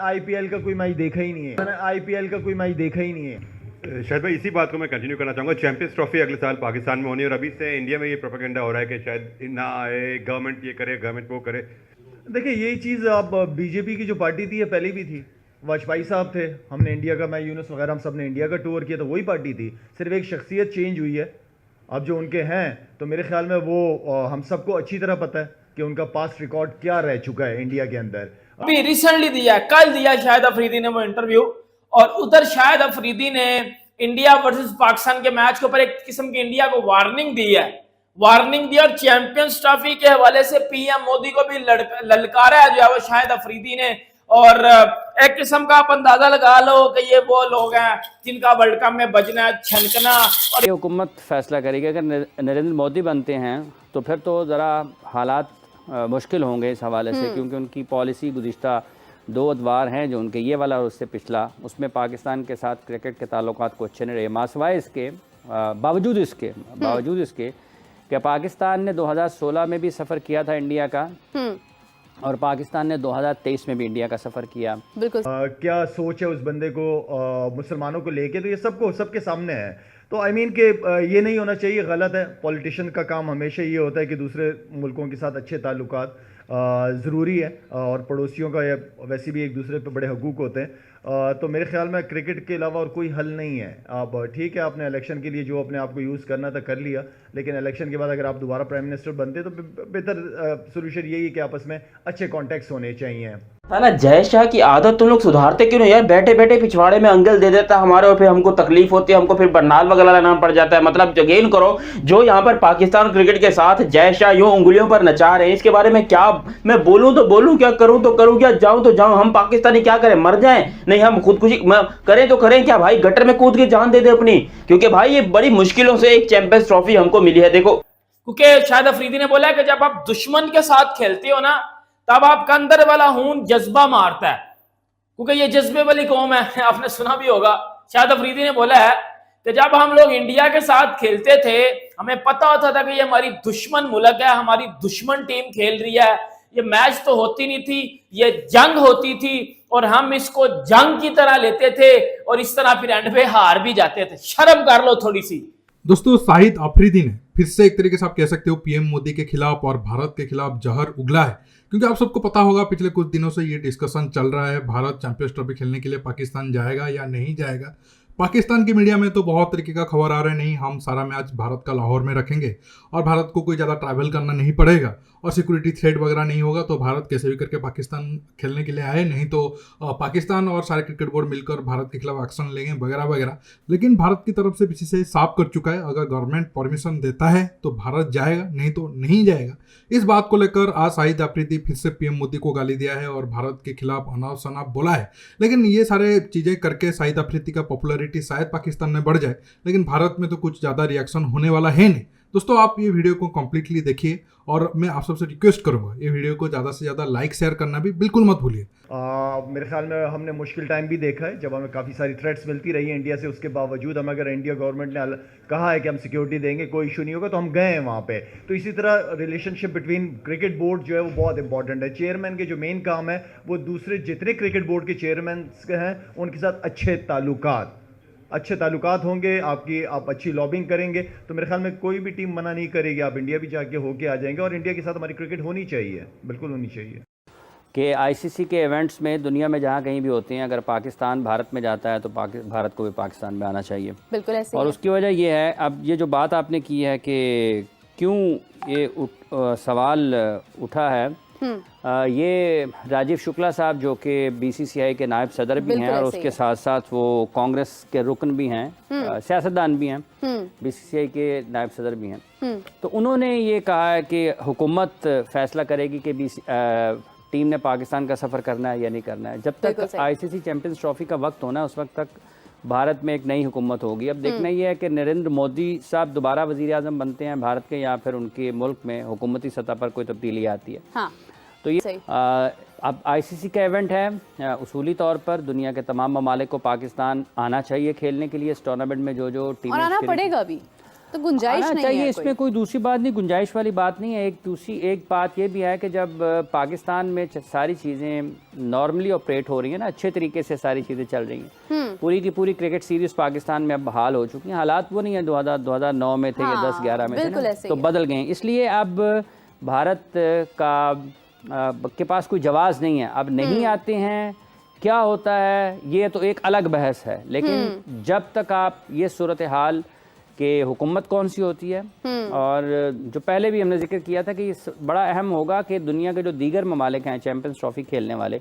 IPL का कोई match देखा ही नहीं है, मैंने आईपीएल का कोई मैच देखा ही नहीं है। शायद भाई इसी बात को मैं कंटिन्यू करना चाहूँगा। चैंपियंस ट्रॉफी अगले साल पाकिस्तान में होनी है और अभी से इंडिया में ये प्रोपेगेंडा हो रहा है कि शायद ना आए, गवर्नमेंट ये करे, गवर्नमेंट वो करे। देखिए यही चीज़ अब बीजेपी की जो पार्टी थी ये पहले भी थी, वाजपेयी साहब थे, हमने इंडिया का, मैं यूनुस वगैरह हम सब ने इंडिया का टूर किया, तो वही पार्टी थी, सिर्फ एक शख्सियत चेंज हुई है। अब जो उनके हैं तो मेरे ख्याल में वो हम सबको अच्छी तरह पता है कि उनका पास्ट रिकॉर्ड क्या रह चुका है इंडिया के अंदर। अभी रिसेंटली दिया, कल दिया शाहिद अफरीदी ने वो इंटरव्यू, और उधर शाहिद अफरीदी ने इंडिया वर्सेस पाकिस्तान के मैच के ऊपर एक किस्म की इंडिया को वार्निंग दी है, वार्निंग दी, और चैंपियंस ट्रॉफी के हवाले से पीएम मोदी को भी ललकारा है जो है वो शाहिद अफरीदी ने। और एक किस्म का आप अंदाजा लगा लो कि ये वो लोग हैं जिनका वर्ल्ड कप में बजना, छनकना। और ये हुकूमत फैसला करेगी। अगर नरेंद्र मोदी बनते हैं तो फिर तो ज़रा हालात मुश्किल होंगे इस हवाले से, क्योंकि उनकी पॉलिसी गुज़िश्ता 2 अदवार हैं जो उनके, ये वाला और उससे पिछला, उसमें पाकिस्तान के साथ क्रिकेट के ताल्लुकात को अच्छे नहीं रहे। मासवाए इसके बावजूद इसके कि पाकिस्तान ने 2016 में भी सफ़र किया था इंडिया का, और पाकिस्तान ने 2023 में भी इंडिया का सफ़र किया। बिल्कुल क्या सोच है उस बंदे को मुसलमानों को लेके, तो ये सबके सामने है। तो आई मीन कि ये नहीं होना चाहिए, गलत है। पॉलिटिशियन का काम हमेशा ये होता है कि दूसरे मुल्कों के साथ अच्छे ताल्लुकात ज़रूरी है, और पड़ोसियों का या वैसे भी एक दूसरे पे बड़े हकूक़ होते हैं। तो मेरे ख्याल में क्रिकेट के अलावा और कोई हल नहीं है। आप ठीक है, आपने इलेक्शन के लिए जो अपने आप को यूज़ करना था कर लिया, लेकिन इलेक्शन के बाद अगर आप दोबारा प्राइम मिनिस्टर बनते तो बेहतर सोल्यूशन यही है कि आपस में अच्छे कॉन्टेक्ट्स होने चाहिए। साला जय शाह की आदत तुम लोग सुधारते क्यों नहीं यार? बैठे बैठे पिछवाड़े में अंगल दे देता हमारे, और फिर हमको तकलीफ होती है, हमको फिर बरनाल वगैरह नाम पड़ जाता है। मतलब यकीन करो, जो यहाँ पर पाकिस्तान क्रिकेट के साथ जय शाह यूं उंगलियों पर नचा रहे हैं, इसके बारे में क्या मैं बोलूं तो बोलूं, क्या करूं तो करूं, क्या जाऊं तो जाऊं। हम पाकिस्तानी क्या करें, मर जाएं? नहीं, हम खुदकुशी करें तो करें क्या भाई? गटर में कूद के जान दे दे अपनी, क्योंकि भाई ये बड़ी मुश्किलों से एक चैंपियंस ट्रॉफी हमको मिली है। देखो, क्योंकि शाहिद अफरीदी ने बोला कि जब आप दुश्मन के साथ खेलते हो ना, तब आपका अंदर वाला खून जज्बा मारता है, क्योंकि ये जज्बे वाली कौम है। आपने सुना भी होगा, शाहिद अफरीदी ने बोला है कि जब हम लोग इंडिया के साथ खेलते थे, हमें पता होता था कि ये हमारी दुश्मन मुल्क है, हमारी दुश्मन टीम खेल रही है, ये मैच तो होती नहीं थी, ये जंग होती थी, और हम इसको जंग की तरह लेते थे, और इस तरह फिर एंड पे हार भी जाते थे। शर्म कर लो थोड़ी सी। दोस्तों, शाहिद अफरीदी ने फिर से एक तरीके से आप कह सकते हो पीएम मोदी के खिलाफ और भारत के खिलाफ जहर उगला है, क्योंकि आप सबको पता होगा पिछले कुछ दिनों से ये डिस्कशन चल रहा है, भारत चैंपियंस ट्रॉफी खेलने के लिए पाकिस्तान जाएगा या नहीं जाएगा। पाकिस्तान की मीडिया में तो बहुत तरीके का खबर आ रहा है, नहीं हम सारा मैच भारत का लाहौर में रखेंगे और भारत को कोई ज़्यादा ट्रैवल करना नहीं पड़ेगा और सिक्योरिटी थ्रेट वगैरह नहीं होगा, तो भारत कैसे भी करके पाकिस्तान खेलने के लिए आए, नहीं तो पाकिस्तान और सारे क्रिकेट बोर्ड मिलकर भारत के खिलाफ एक्शन लेंगे वगैरह वगैरह। लेकिन भारत की तरफ से पीछे से साफ कर चुका है, अगर गवर्नमेंट परमिशन देता है तो भारत जाएगा, नहीं तो नहीं जाएगा। इस बात को लेकर आज शाहिद अफरीदी फिर से पीएम मोदी को गाली दिया है और भारत के खिलाफ अनाप शनाप बोला है। लेकिन ये सारे चीज़ें करके शाहिद अफरीदी का पॉपुलैरिटी शायद पाकिस्तान में बढ़ जाए, लेकिन भारत में तो कुछ ज़्यादा रिएक्शन होने वाला है नहीं। दोस्तों, आप ये वीडियो को कंप्लीटली देखिए और मैं आप सबसे रिक्वेस्ट करूंगा ये वीडियो को ज़्यादा से ज़्यादा लाइक शेयर करना भी बिल्कुल मत भूलिए। मेरे ख्याल में हमने मुश्किल टाइम भी देखा है, जब हमें काफ़ी सारी थ्रेट्स मिलती रही है इंडिया से, उसके बावजूद हम, अगर इंडिया गवर्नमेंट ने कहा है कि हम सिक्योरिटी देंगे, कोई इशू नहीं होगा, तो हम गए हैं वहाँ पे। तो इसी तरह रिलेशनशिप बिटवीन क्रिकेट बोर्ड जो है वो बहुत इंपॉर्टेंट है। चेयरमैन के जो मेन काम है वो दूसरे जितने क्रिकेट बोर्ड के चेयरमैन हैं उनके साथ अच्छे ताल्लुकात होंगे, आप अच्छी लॉबिंग करेंगे, तो मेरे ख्याल में कोई भी टीम मना नहीं करेगी, आप इंडिया भी जाके होके आ जाएंगे। और इंडिया के साथ हमारी क्रिकेट होनी चाहिए, बिल्कुल होनी चाहिए। कि आईसीसी के इवेंट्स में दुनिया में जहाँ कहीं भी होते हैं, अगर पाकिस्तान भारत में जाता है तो भारत को भी पाकिस्तान में आना चाहिए। बिल्कुल ऐसे। और उसकी वजह ये है, अब ये जो बात आपने की है कि क्यों ये सवाल उठा है, ये राजीव शुक्ला साहब जो कि बीसीसीआई के नायब सदर भी हैं और उसके साथ साथ वो कांग्रेस के रुकन भी हैं, सियासतदान भी हैं, बीसीसीआई के नायब सदर भी हैं, तो उन्होंने ये कहा है कि हुकूमत फैसला करेगी कि टीम ने पाकिस्तान का सफ़र करना है या नहीं करना है। जब तक आईसीसी चैंपियंस ट्रॉफी का वक्त होना है उस वक्त तक भारत में एक नई हुकूमत होगी। अब देखना ये है कि नरेंद्र मोदी साहब दोबारा वज़ीर आज़म बनते हैं भारत के, या फिर उनके मुल्क में हुकूमती सतह पर कोई तब्दीली आती है। हाँ। तो ये अब आईसीसी का इवेंट है, उसूली तौर पर दुनिया के तमाम ममालिक को पाकिस्तान आना चाहिए खेलने के लिए इस टूर्नामेंट में, जो टीम आना पड़ेगा भी। तो गुंजाइश आना नहीं चाहिए, है इसमें कोई दूसरी बात नहीं, गुंजाइश वाली बात नहीं है। एक बात ये भी है कि जब पाकिस्तान में सारी चीज़ें नॉर्मली ऑपरेट हो रही हैं ना, अच्छे तरीके से सारी चीज़ें चल रही हैं, पूरी की पूरी क्रिकेट सीरीज पाकिस्तान में अब बहाल हो चुकी हैं। हालात वो नहीं है 2009 में थे या 10-11 में थे ना, तो बदल गए हैं। इसलिए अब भारत के पास कोई जवाब नहीं है, अब नहीं आते हैं, क्या होता है ये तो एक अलग बहस है। लेकिन जब तक आप ये सूरत हाल कि हुकूमत कौन सी होती है, और जो पहले भी हमने जिक्र किया था कि बड़ा अहम होगा कि दुनिया के जो दीगर ममालिक हैं चैंपियंस ट्रॉफी खेलने वाले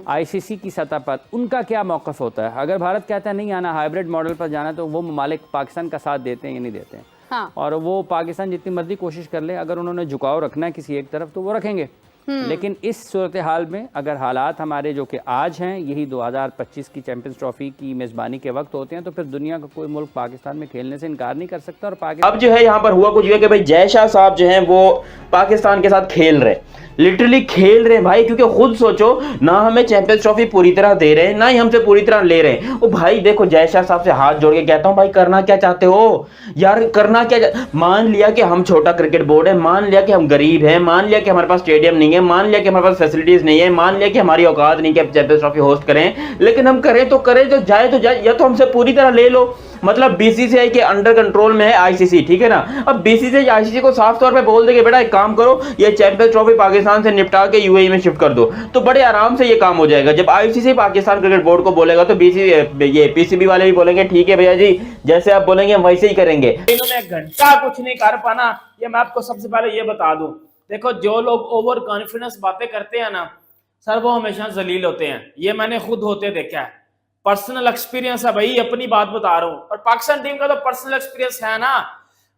आईसीसी की सतह पर, उनका क्या मौक़िफ़ होता है। अगर भारत कहता है नहीं आना, हाइब्रिड मॉडल पर जाना, तो वो ममालिक पाकिस्तान का साथ देते हैं या नहीं देते हैं। हाँ। और वो पाकिस्तान जितनी मर्जी कोशिश कर ले, अगर उन्होंने झुकाव रखना है किसी एक तरफ तो वो रखेंगे। लेकिन इस सूरत हाल में अगर हालात हमारे जो कि आज हैं, यही 2025 की चैंपियंस ट्रॉफी की मेज़बानी के वक्त होते हैं, तो फिर दुनिया का कोई मुल्क पाकिस्तान में खेलने से इनकार नहीं कर सकता। और पाकिस्तान अब जो है यहाँ पर हुआ कुछ ये कि भाई जय शाह साहब जो हैं वो पाकिस्तान के साथ खेल रहे, लिटरली खेल रहे हैं भाई, क्योंकि खुद सोचो ना हमें चैंपियंस ट्रॉफी पूरी तरह दे रहे हैं, ना ही हमसे पूरी तरह ले रहे हैं। ओ भाई देखो, जय शाह साहब से हाथ जोड़ के कहता हूं भाई, करना क्या चाहते हो यार, करना क्या मान लिया कि हम छोटा क्रिकेट बोर्ड है, मान लिया कि हम गरीब हैं, मान लिया कि हमारे पास स्टेडियम नहीं है, मान लिया कि हमारे पास फैसिलिटीज नहीं है, मान लिया कि हमारी औकात नहीं कि चैंपियंस ट्रॉफी होस्ट करें, लेकिन हम करें तो जाए, या तो हमसे पूरी तरह ले लो। मतलब बीसीसीआई के अंडर कंट्रोल में है आईसीसी, ठीक है ना। अब बीसीसीआई आईसीसी को साफ तौर पे बोल देंगे बेटा एक काम करो, ये चैंपियंस ट्रॉफी पाकिस्तान से निपटा के यूएई में शिफ्ट कर दो, तो बड़े आराम से ये काम हो जाएगा। जब आईसीसी पाकिस्तान क्रिकेट बोर्ड को बोलेगा तो ये पीसीबी वाले भी बोलेंगे ठीक है भैया जी, जैसे आप बोलेंगे हम वैसे ही करेंगे। इन्होंने घंटा कुछ नहीं कर पाना, ये मैं आपको सबसे पहले ये बता दूं। देखो, जो लोग ओवर कॉन्फिडेंस बातें करते हैं ना सर, वो हमेशा जलील होते हैं। ये मैंने खुद होते देखा है, पर्सनल एक्सपीरियंस है भाई, अपनी बात बता रहा हूं। और पाकिस्तान टीम का तो पर्सनल एक्सपीरियंस है ना।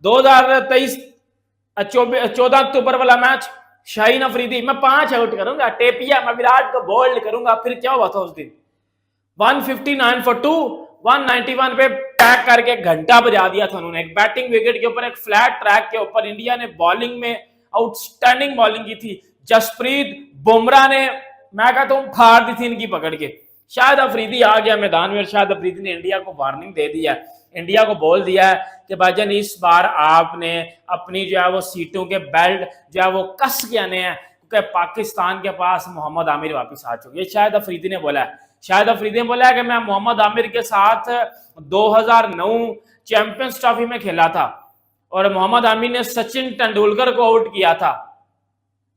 2023 14 अक्टूबर वाला मैच, शाहीन अफरीदी मैं 5 आउट करूंगा, टेपिया मैं विराट को बोल्ड करूंगा, फिर क्या हुआ था उस दिन 159 for 2, 191 पे टैग करके घंटा बजा दिया था उन्होंने। एक बैटिंग विकेट के ऊपर, एक फ्लैट ट्रैक के ऊपर इंडिया ने बॉलिंग में आउटस्टैंडिंग बॉलिंग की थी। जसप्रीत बुमराह ने, मैं कहता हूं, फाड़ दी थी इनकी पकड़ के। शाहिद अफरीदी आ गया मैदान में और शाहिद अफरीदी ने इंडिया को वार्निंग दे दिया, इंडिया को बोल दिया है कि भाईजान इस बार आपने अपनी जो है वो सीटों के बेल्ट जो है वो कस के आने हैं, क्योंकि पाकिस्तान के पास मोहम्मद आमिर वापस आ चुके हैं। शाहिद अफरीदी ने बोला है, शाहिद अफरीदी ने बोला है कि मैं मोहम्मद आमिर के साथ 2009 चैंपियंस ट्रॉफी में खेला था और मोहम्मद आमिर ने सचिन तेंदुलकर को आउट किया था।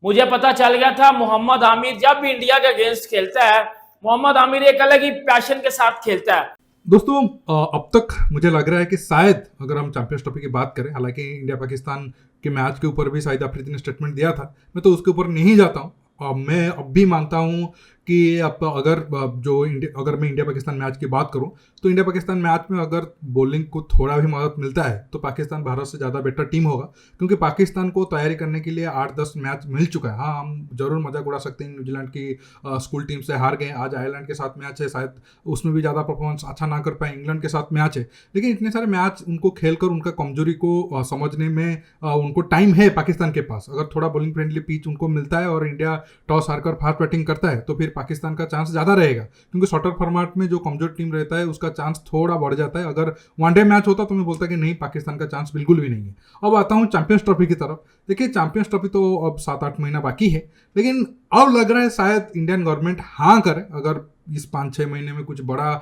मुझे पता चल गया था मोहम्मद आमिर जब भी इंडिया के अगेंस्ट खेलता है, मोहम्मद आमिर एक अलग ही पैशन के साथ खेलता है। दोस्तों अब तक मुझे लग रहा है कि शायद अगर हम चैंपियंस ट्रॉफी की बात करें, हालांकि इंडिया पाकिस्तान के मैच के ऊपर भी शाहिद अफरीदी ने स्टेटमेंट दिया था, मैं तो उसके ऊपर नहीं जाता हूँ। मैं अब भी मानता हूँ कि अगर मैं इंडिया पाकिस्तान मैच की बात करूं तो इंडिया पाकिस्तान मैच में अगर बॉलिंग को थोड़ा भी मदद मिलता है तो पाकिस्तान भारत से ज़्यादा बेटर टीम होगा, क्योंकि पाकिस्तान को तैयारी करने के लिए 8-10 मैच मिल चुका है। हाँ, हम जरूर मजाक उड़ा सकते हैं न्यूजीलैंड की स्कूल टीम से हार गए, आज आयरलैंड के साथ मैच है, शायद उसमें भी ज़्यादा परफॉर्मेंस अच्छा ना कर पाए, इंग्लैंड के साथ मैच है, लेकिन इतने सारे मैच उनको खेलकर उनका कमजोरी को समझने में उनको टाइम है पाकिस्तान के पास। अगर थोड़ा बॉलिंग फ्रेंडली पिच उनको मिलता है और इंडिया टॉस हारकर फास्ट बैटिंग करता है तो फिर पाकिस्तान का चांस ज़्यादा रहेगा, क्योंकि शॉर्टर फॉर्मेट में जो कमजोर टीम रहता है उसका चांस थोड़ा बढ़ जाता है। अगर वनडे मैच होता तो मैं बोलता कि नहीं, पाकिस्तान का चांस बिल्कुल भी नहीं है। अब आता हूँ चैंपियंस ट्रॉफी की तरफ। देखिए, चैंपियंस ट्रॉफी तो अब 7-8 महीना बाकी है, लेकिन अब लग रहा है शायद इंडियन गवर्नमेंट हाँ करे। अगर इस 5-6 महीने में कुछ बड़ा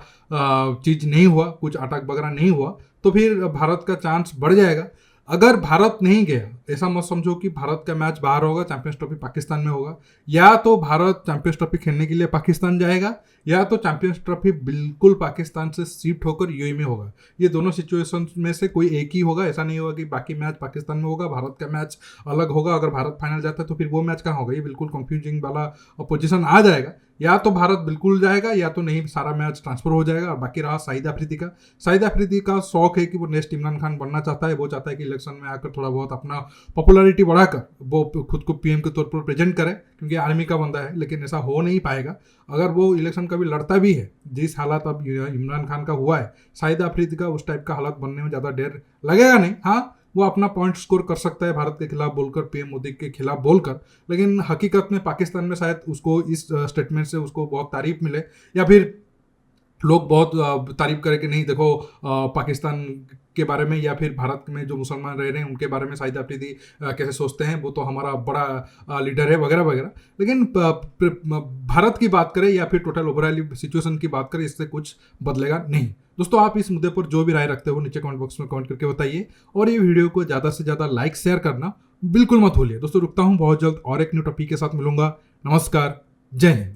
चीज़ नहीं हुआ, कुछ अटक वगैरह नहीं हुआ, तो फिर भारत का चांस बढ़ जाएगा। अगर भारत नहीं गया, ऐसा मत समझो कि भारत का मैच बाहर होगा, चैंपियंस ट्रॉफी पाकिस्तान में होगा, या तो भारत चैंपियंस ट्रॉफी खेलने के लिए पाकिस्तान जाएगा, या तो चैंपियंस ट्रॉफी बिल्कुल पाकिस्तान से शिफ्ट होकर यूएई में होगा। ये दोनों सिचुएशन में से कोई एक ही होगा। ऐसा नहीं होगा कि बाकी मैच पाकिस्तान में होगा, भारत का मैच अलग होगा। अगर भारत फाइनल जाता है तो फिर वो मैच कहाँ होगा, ये बिल्कुल कंफ्यूजिंग वाला पोजीशन आ जाएगा। या तो भारत बिल्कुल जाएगा या तो नहीं, सारा मैच ट्रांसफर हो जाएगा। और बाकी रहा शाहिद अफरीदी का शौक है कि वो नेक्स्ट इमरान खान बनना चाहता है। वो चाहता है कि इलेक्शन में आकर थोड़ा बहुत अपना पॉपुलैरिटी बढ़ाकर वो खुद को पीएम के तौर पर प्रेजेंट करे, क्योंकि आर्मी का बंदा है। लेकिन ऐसा हो नहीं पाएगा। अगर वो इलेक्शन कभी लड़ता भी है, जिस हालात अब इमरान खान का हुआ है, शाहिद अफरीदी का उस टाइप का हालात बनने में ज़्यादा देर लगेगा नहीं। हाँ, वो अपना पॉइंट स्कोर कर सकता है भारत के खिलाफ बोलकर, पीएम मोदी के खिलाफ बोलकर, लेकिन हकीकत में पाकिस्तान में शायद उसको इस स्टेटमेंट से उसको बहुत तारीफ मिले, या फिर लोग बहुत तारीफ करें कि नहीं देखो पाकिस्तान के बारे में या फिर भारत में जो मुसलमान रह रहे हैं उनके बारे में शाहिद अफरीदी कैसे सोचते हैं, वो तो हमारा बड़ा लीडर है वगैरह वगैरह। लेकिन भारत की बात करें या फिर टोटल ओवरऑल सिचुएशन की बात करें, इससे कुछ बदलेगा नहीं। दोस्तों आप इस मुद्दे पर जो भी राय रखते हो नीचे कमेंट बॉक्स में कमेंट करके बताइए, और ये वीडियो को ज़्यादा से ज़्यादा लाइक शेयर करना बिल्कुल मत भूलिए। दोस्तों रुकता हूँ, बहुत जल्द और एक न्यू टॉपिक के साथ मिलूंगा। नमस्कार, जय हिंद।